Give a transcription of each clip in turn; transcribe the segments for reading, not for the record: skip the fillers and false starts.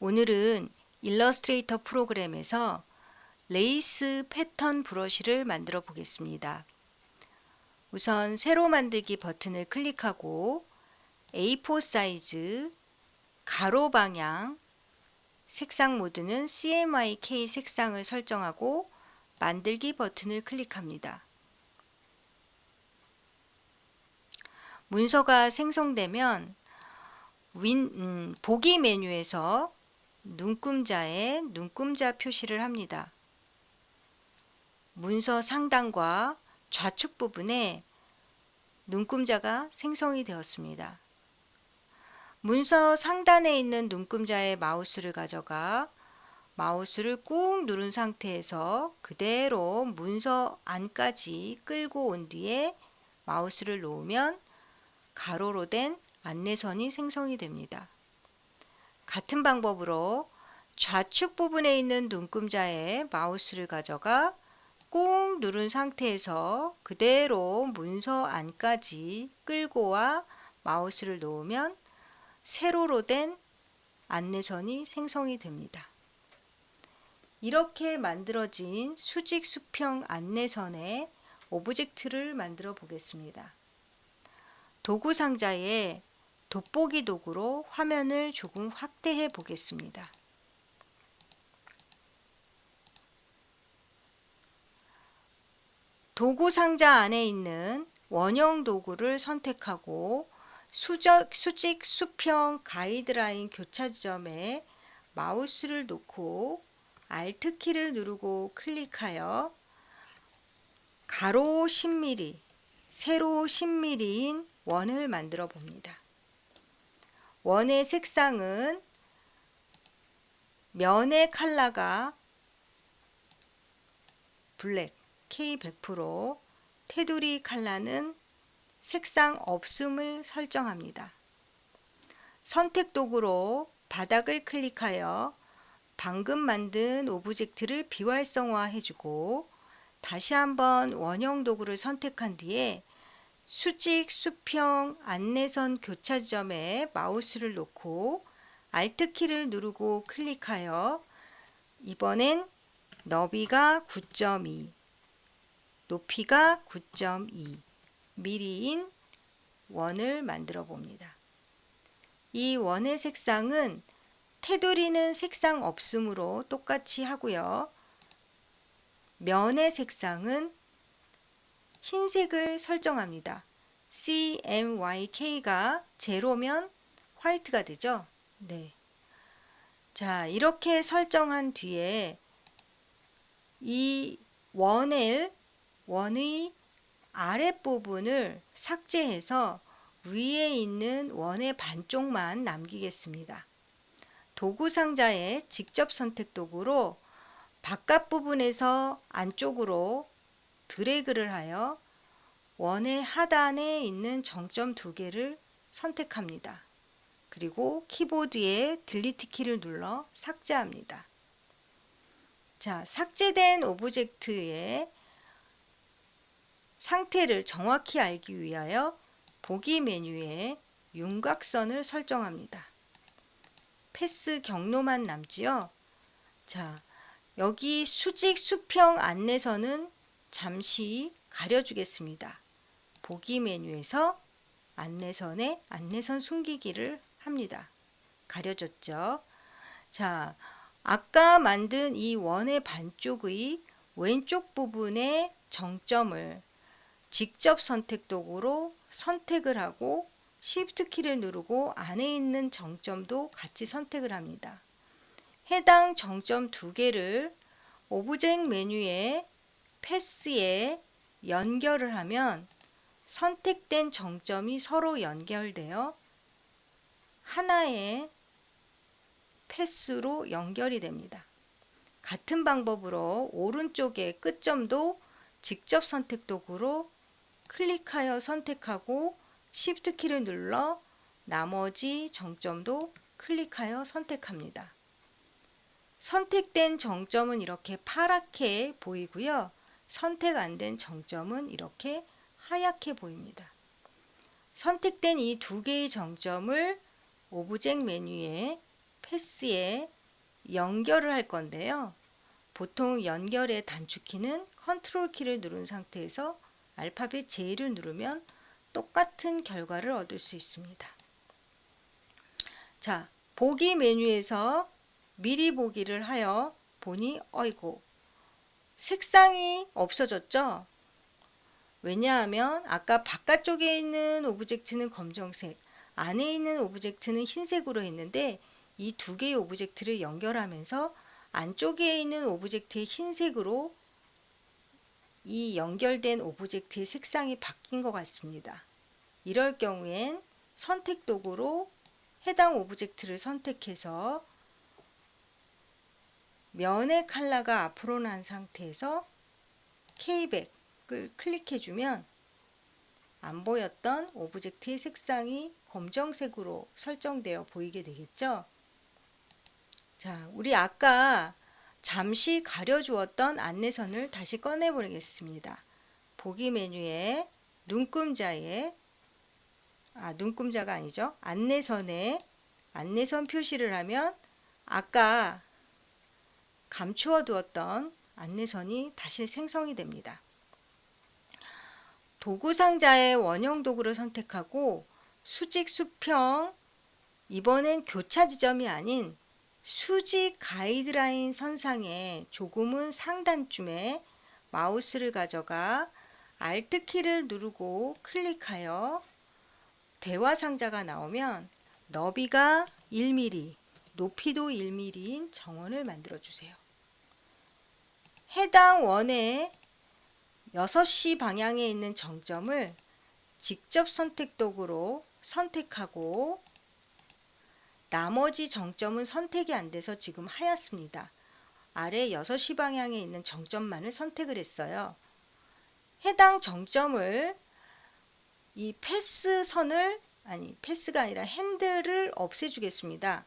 오늘은 일러스트레이터 프로그램에서 레이스 패턴 브러쉬를 만들어 보겠습니다. 우선 새로 만들기 버튼을 클릭하고 A4 사이즈, 가로 방향, 색상 모드는 CMYK 색상을 설정하고 만들기 버튼을 클릭합니다. 문서가 생성되면 보기 메뉴에서 눈금자에 눈금자 표시를 합니다. 문서 상단과 좌측 부분에 눈금자가 생성이 되었습니다. 문서 상단에 있는 눈금자에 마우스를 가져가 마우스를 꾹 누른 상태에서 그대로 문서 안까지 끌고 온 뒤에 마우스를 놓으면 가로로 된 안내선이 생성이 됩니다. 같은 방법으로 좌측 부분에 있는 눈금자에 마우스를 가져가 꾹 누른 상태에서 그대로 문서 안까지 끌고 와 마우스를 놓으면 세로로 된 안내선이 생성이 됩니다. 이렇게 만들어진 수직 수평 안내선의 오브젝트를 만들어 보겠습니다. 도구 상자에 돋보기 도구로 화면을 조금 확대해 보겠습니다. 도구 상자 안에 있는 원형 도구를 선택하고 수직 수평 가이드라인 교차 지점에 마우스를 놓고 Alt 키를 누르고 클릭하여 가로 10mm, 세로 10mm인 원을 만들어 봅니다. 원의 색상은 면의 컬러가 블랙 K100%, 테두리 컬러는 색상 없음을 설정합니다. 선택 도구로 바닥을 클릭하여 방금 만든 오브젝트를 비활성화 해주고 다시 한번 원형 도구를 선택한 뒤에 수직 수평 안내선 교차 지점에 마우스를 놓고 Alt 키를 누르고 클릭하여 이번엔 너비가 9.2, 높이가 9.2mm인 원을 만들어 봅니다. 이 원의 색상은 테두리는 색상 없음으로 똑같이 하고요. 면의 색상은 흰색을 설정합니다. CMYK가 제로면 화이트가 되죠. 네. 자, 이렇게 설정한 뒤에 이 원의 아랫부분을 삭제해서 위에 있는 원의 반쪽만 남기겠습니다. 도구 상자의 직접 선택 도구로 바깥 부분에서 안쪽으로 드래그를 하여 원의 하단에 있는 정점 2개를 선택합니다. 그리고 키보드에 딜리트 키를 눌러 삭제합니다. 자, 삭제된 오브젝트의 상태를 정확히 알기 위하여 보기 메뉴에 윤곽선을 설정합니다. 패스 경로만 남지요. 자, 여기 수직 수평 안내선은 잠시 가려주겠습니다. 보기 메뉴에서 안내선에 안내선 숨기기를 합니다. 가려졌죠. 자, 아까 만든 이 원의 반쪽의 왼쪽 부분의 정점을 직접 선택 도구로 선택을 하고 Shift 키를 누르고 안에 있는 정점도 같이 선택을 합니다. 해당 정점 2개를 오브젝트 메뉴의 패스에 연결을 하면 선택된 정점이 서로 연결되어 하나의 패스로 연결이 됩니다. 같은 방법으로 오른쪽의 끝점도 직접 선택 도구로 클릭하여 선택하고 Shift 키를 눌러 나머지 정점도 클릭하여 선택합니다. 선택된 정점은 이렇게 파랗게 보이고요. 선택 안 된 정점은 이렇게 하얗게 보입니다. 선택된 이 2개의 정점을 오브젝트 메뉴에 패스에 연결을 할 건데요. 보통 연결의 단축키는 컨트롤 키를 누른 상태에서 알파벳 J를 누르면 똑같은 결과를 얻을 수 있습니다. 자, 보기 메뉴에서 미리 보기를 하여 보니 어이구, 색상이 없어졌죠? 왜냐하면 아까 바깥쪽에 있는 오브젝트는 검정색, 안에 있는 오브젝트는 흰색으로 했는데 이 두 개의 오브젝트를 연결하면서 안쪽에 있는 오브젝트의 흰색으로 이 연결된 오브젝트의 색상이 바뀐 것 같습니다. 이럴 경우엔 선택 도구로 해당 오브젝트를 선택해서 면의 컬러가 앞으로 난 상태에서 K백을 클릭해주면 안 보였던 오브젝트의 색상이 검정색으로 설정되어 보이게 되겠죠. 자, 우리 아까 잠시 가려주었던 안내선을 다시 꺼내 보겠습니다. 보기 메뉴에 눈금자가 아니죠. 안내선에 안내선 표시를 하면 아까 감추어 두었던 안내선이 다시 생성이 됩니다. 도구 상자의 원형 도구를 선택하고 수직 수평, 이번엔 교차 지점이 아닌 수직 가이드라인 선상에 조금은 상단쯤에 마우스를 가져가 Alt 키를 누르고 클릭하여 대화 상자가 나오면 너비가 1mm, 높이도 1mm인 정원을 만들어 주세요. 해당 원의 6시 방향에 있는 정점을 직접 선택 도구로 선택하고 나머지 정점은 선택이 안 돼서 지금 하얗습니다. 아래 6시 방향에 있는 정점만을 선택을 했어요. 해당 정점을 이 패스가 아니라 핸들을 없애주겠습니다.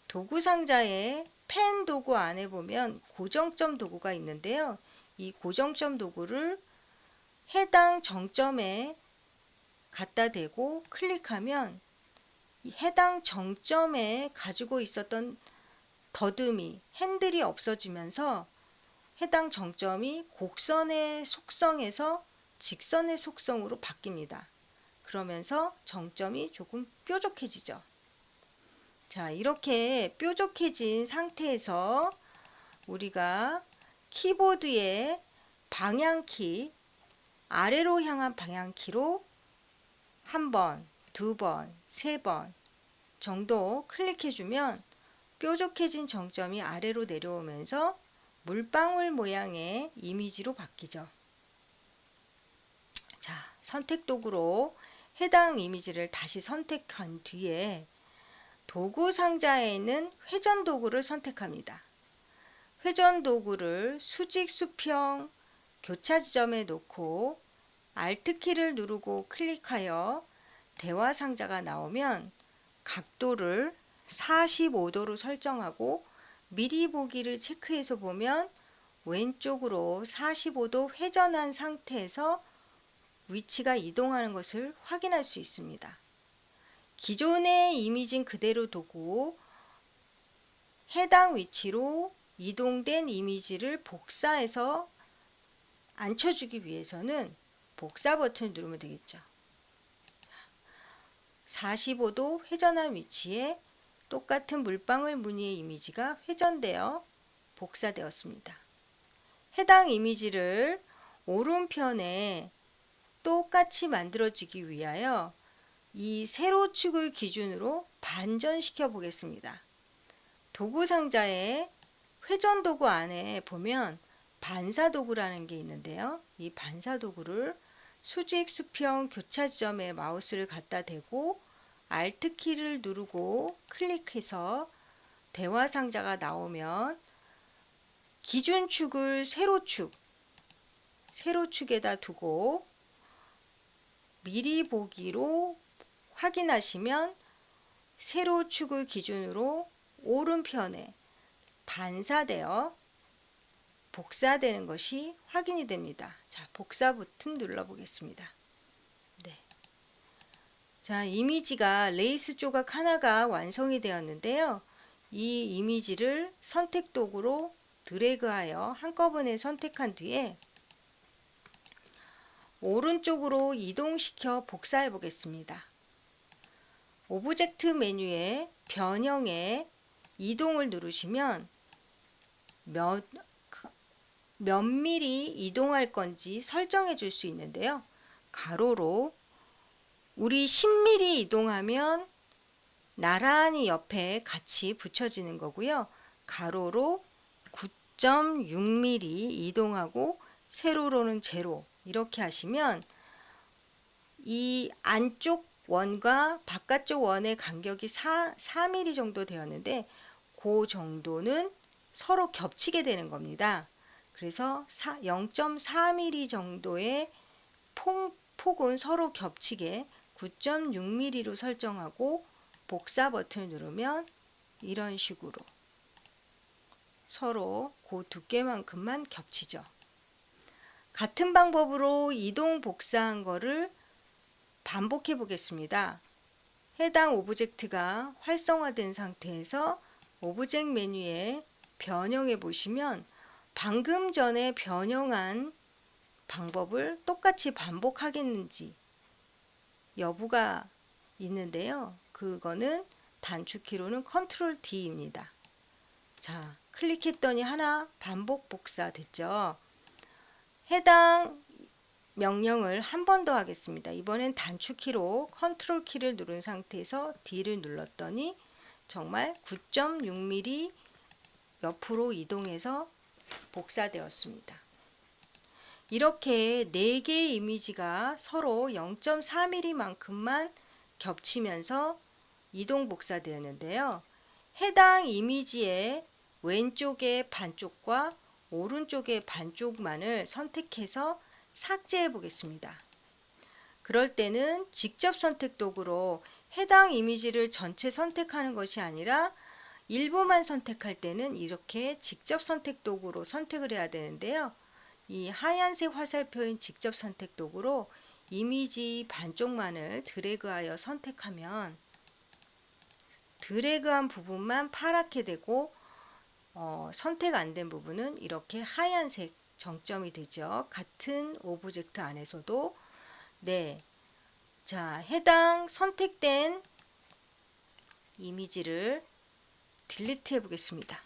도구 상자에 펜 도구 안에 보면 고정점 도구가 있는데요. 이 고정점 도구를 해당 정점에 갖다 대고 클릭하면 해당 정점에 가지고 있었던 더듬이, 핸들이 없어지면서 해당 정점이 곡선의 속성에서 직선의 속성으로 바뀝니다. 그러면서 정점이 조금 뾰족해지죠. 자, 이렇게 뾰족해진 상태에서 우리가 키보드의 방향키, 아래로 향한 방향키로 한 번, 두 번, 세 번 정도 클릭해주면 뾰족해진 정점이 아래로 내려오면서 물방울 모양의 이미지로 바뀌죠. 자, 선택 도구로 해당 이미지를 다시 선택한 뒤에 도구 상자에 있는 회전 도구를 선택합니다. 회전 도구를 수직 수평 교차 지점에 놓고 Alt 키를 누르고 클릭하여 대화 상자가 나오면 각도를 45도로 설정하고 미리 보기를 체크해서 보면 왼쪽으로 45도 회전한 상태에서 위치가 이동하는 것을 확인할 수 있습니다. 기존의 이미지는 그대로 두고 해당 위치로 이동된 이미지를 복사해서 앉혀주기 위해서는 복사 버튼을 누르면 되겠죠. 45도 회전한 위치에 똑같은 물방울 무늬의 이미지가 회전되어 복사되었습니다. 해당 이미지를 오른편에 똑같이 만들어지기 위하여 이 세로축을 기준으로 반전시켜 보겠습니다. 도구 상자에 회전 도구 안에 보면 반사 도구라는 게 있는데요. 이 반사 도구를 수직 수평 교차 지점에 마우스를 갖다 대고 Alt 키를 누르고 클릭해서 대화 상자가 나오면 기준축을 세로축에다 두고 미리 보기로 확인하시면 세로축을 기준으로 오른편에 반사되어 복사되는 것이 확인이 됩니다. 자, 복사 버튼 눌러 보겠습니다. 네. 자, 이미지가 레이스 조각 하나가 완성이 되었는데요. 이 이미지를 선택 도구로 드래그하여 한꺼번에 선택한 뒤에 오른쪽으로 이동시켜 복사해 보겠습니다. 오브젝트 메뉴에 변형에 이동을 누르시면 몇 미리 이동할 건지 설정해 줄 수 있는데요. 가로로 우리 10mm 이동하면 나란히 옆에 같이 붙여지는 거고요. 가로로 9.6mm 이동하고 세로로는 제로 이렇게 하시면 이 안쪽 원과 바깥쪽 원의 간격이 4mm 정도 되었는데 그 정도는 서로 겹치게 되는 겁니다. 그래서 0.4mm 정도의 폭은 서로 겹치게 9.6mm로 설정하고 복사 버튼을 누르면 이런 식으로 서로 그 두께만큼만 겹치죠. 같은 방법으로 이동 복사한 거를 반복해 보겠습니다. 해당 오브젝트가 활성화된 상태에서 오브젝트 메뉴에 변형해 보시면 방금 전에 변형한 방법을 똑같이 반복하겠는지 여부가 있는데요. 그거는 단축키로는 컨트롤 D입니다. 자, 클릭했더니 하나 반복 복사 됐죠. 해당 명령을 한 번 더 하겠습니다. 이번엔 단축키로 컨트롤 키를 누른 상태에서 D를 눌렀더니 정말 9.6mm 옆으로 이동해서 복사되었습니다. 이렇게 4개의 이미지가 서로 0.4mm만큼만 겹치면서 이동 복사되었는데요. 해당 이미지의 왼쪽의 반쪽과 오른쪽의 반쪽만을 선택해서 삭제해 보겠습니다. 그럴 때는 직접 선택 도구로 해당 이미지를 전체 선택하는 것이 아니라 일부만 선택할 때는 이렇게 직접 선택 도구로 선택을 해야 되는데요. 이 하얀색 화살표인 직접 선택 도구로 이미지 반쪽만을 드래그하여 선택하면 드래그한 부분만 파랗게 되고 선택 안 된 부분은 이렇게 하얀색 정점이 되죠. 같은 오브젝트 안에서도 네, 자, 해당 선택된 이미지를 딜리트 해 보겠습니다.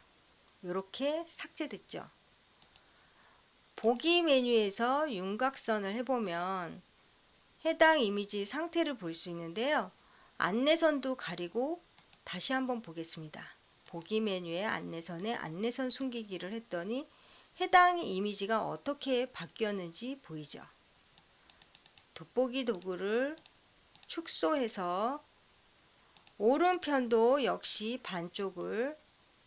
이렇게 삭제됐죠. 보기 메뉴에서 윤곽선을 해보면 해당 이미지 상태를 볼 수 있는데요. 안내선도 가리고 다시 한번 보겠습니다. 보기 메뉴의 안내선에 안내선 숨기기를 했더니 해당 이미지가 어떻게 바뀌었는지 보이죠. 돋보기 도구를 축소해서 오른편도 역시 반쪽을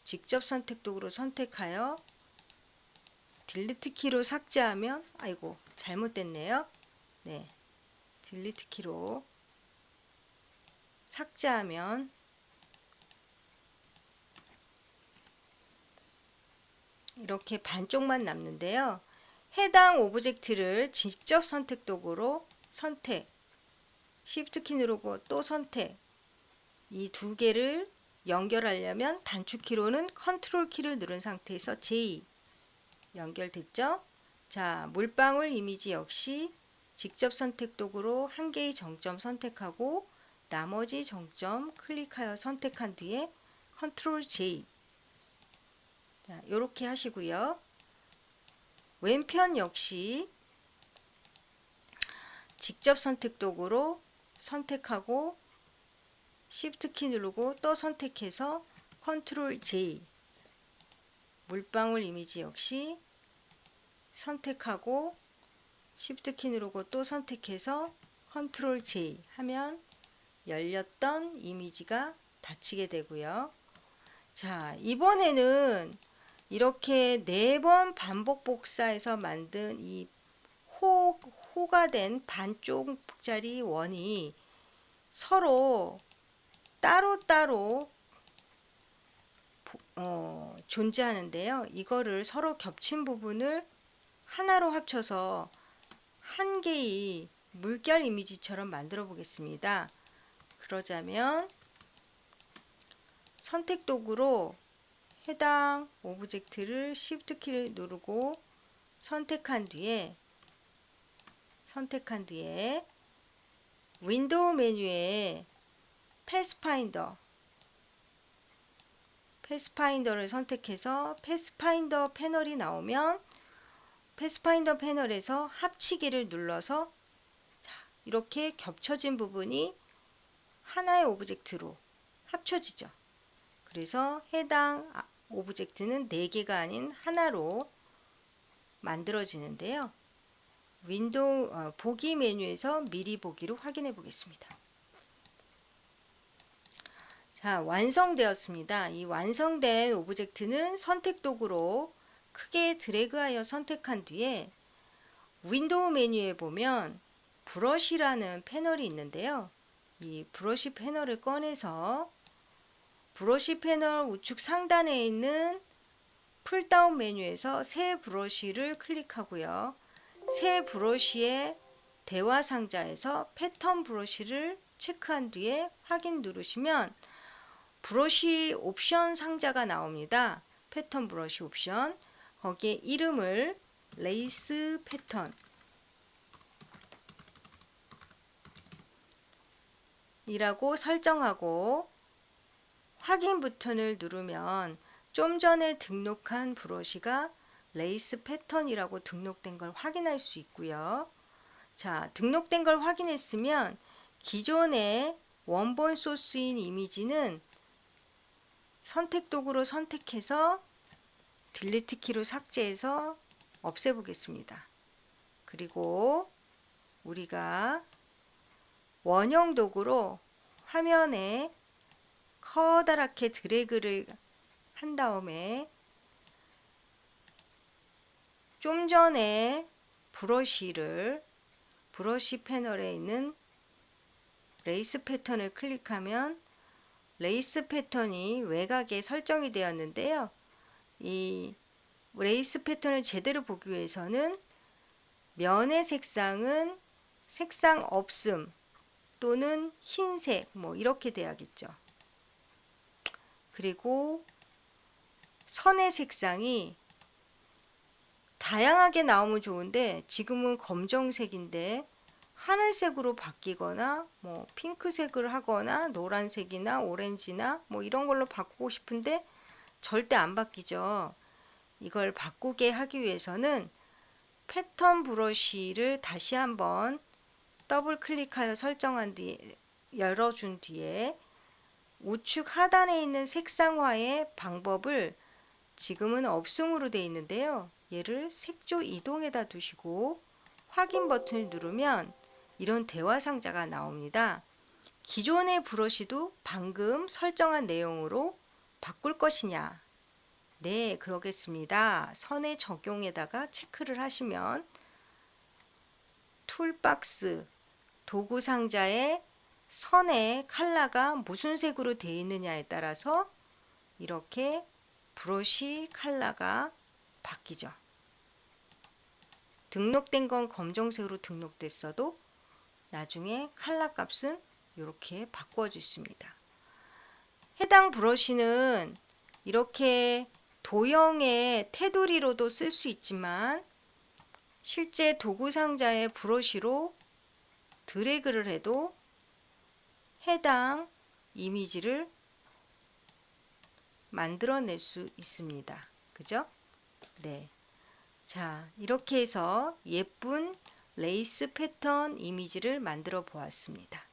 직접 선택 도구로 선택하여 딜리트 키로 삭제하면 아이고 잘못됐네요. 네, 딜리트 키로 삭제하면 이렇게 반쪽만 남는데요. 해당 오브젝트를 직접 선택 도구로 선택, Shift 키 누르고 또 선택, 이 두 개를 연결하려면 단축키로는 컨트롤 키를 누른 상태에서 J 연결됐죠? 자, 물방울 이미지 역시 직접 선택 도구로 한 개의 정점 선택하고 나머지 정점 클릭하여 선택한 뒤에 컨트롤 J. 자, 이렇게 하시고요. 왼편 역시 직접 선택 도구로 선택하고 Shift 키 누르고 또 선택해서 컨트롤 J. 물방울 이미지 역시 선택하고 Shift 키 누르고 또 선택해서 컨트롤 J 하면 열렸던 이미지가 닫히게 되고요. 자, 이번에는 이렇게 4번 반복 복사해서 만든 이 호가 된 반쪽짜리 원이 서로 따로따로 존재하는데요. 이거를 서로 겹친 부분을 하나로 합쳐서 한 개의 물결 이미지처럼 만들어 보겠습니다. 그러자면 선택 도구로 해당 오브젝트를 Shift 키를 누르고 선택한 뒤에 윈도우 메뉴에 패스파인더를 선택해서 패스파인더 패널이 나오면 패스파인더 패널에서 합치기를 눌러서 이렇게 겹쳐진 부분이 하나의 오브젝트로 합쳐지죠. 그래서 해당 오브젝트는 4개가 아닌 하나로 만들어지는데요. 윈도우 보기 메뉴에서 미리 보기로 확인해 보겠습니다. 자, 완성되었습니다. 이 완성된 오브젝트는 선택 도구로 크게 드래그하여 선택한 뒤에 윈도우 메뉴에 보면 브러쉬라는 패널이 있는데요. 이 브러쉬 패널을 꺼내서 브러쉬 패널 우측 상단에 있는 풀다운 메뉴에서 새 브러쉬를 클릭하고요. 새 브러쉬의 대화 상자에서 패턴 브러쉬를 체크한 뒤에 확인 누르시면 브러쉬 옵션 상자가 나옵니다. 패턴 브러쉬 옵션. 거기에 이름을 레이스 패턴 이라고 설정하고 확인 버튼을 누르면 좀 전에 등록한 브러쉬가 레이스 패턴이라고 등록된 걸 확인할 수 있고요. 자, 등록된 걸 확인했으면 기존의 원본 소스인 이미지는 선택 도구로 선택해서 딜리트 키로 삭제해서 없애보겠습니다. 그리고 우리가 원형 도구로 화면에 커다랗게 드래그를 한 다음에 좀 전에 브러쉬 패널에 있는 레이스 패턴을 클릭하면 레이스 패턴이 외곽에 설정이 되었는데요. 이 레이스 패턴을 제대로 보기 위해서는 면의 색상은 색상 없음 또는 흰색 뭐 이렇게 돼야겠죠. 그리고 선의 색상이 다양하게 나오면 좋은데 지금은 검정색인데 하늘색으로 바뀌거나 뭐 핑크색을 하거나 노란색이나 오렌지나 뭐 이런 걸로 바꾸고 싶은데 절대 안 바뀌죠. 이걸 바꾸게 하기 위해서는 패턴 브러쉬를 다시 한번 더블 클릭하여 설정한 뒤에 열어준 뒤에 우측 하단에 있는 색상화의 방법을 지금은 없음으로 되어 있는데요. 얘를 색조 이동에다 두시고 확인 버튼을 누르면 이런 대화 상자가 나옵니다. 기존의 브러쉬도 방금 설정한 내용으로 바꿀 것이냐? 네, 그러겠습니다. 선의 적용에다가 체크를 하시면 툴박스 도구 상자에 선의 컬러가 무슨 색으로 되어 있느냐에 따라서 이렇게 브러쉬 컬러가 바뀌죠. 등록된 건 검정색으로 등록됐어도 나중에 컬러 값은 이렇게 바꿔 주십니다. 해당 브러쉬는 이렇게 도형의 테두리로도 쓸 수 있지만 실제 도구 상자의 브러쉬로 드래그를 해도 해당 이미지를 만들어낼 수 있습니다. 그죠? 네. 자, 이렇게 해서 예쁜 레이스 패턴 이미지를 만들어 보았습니다.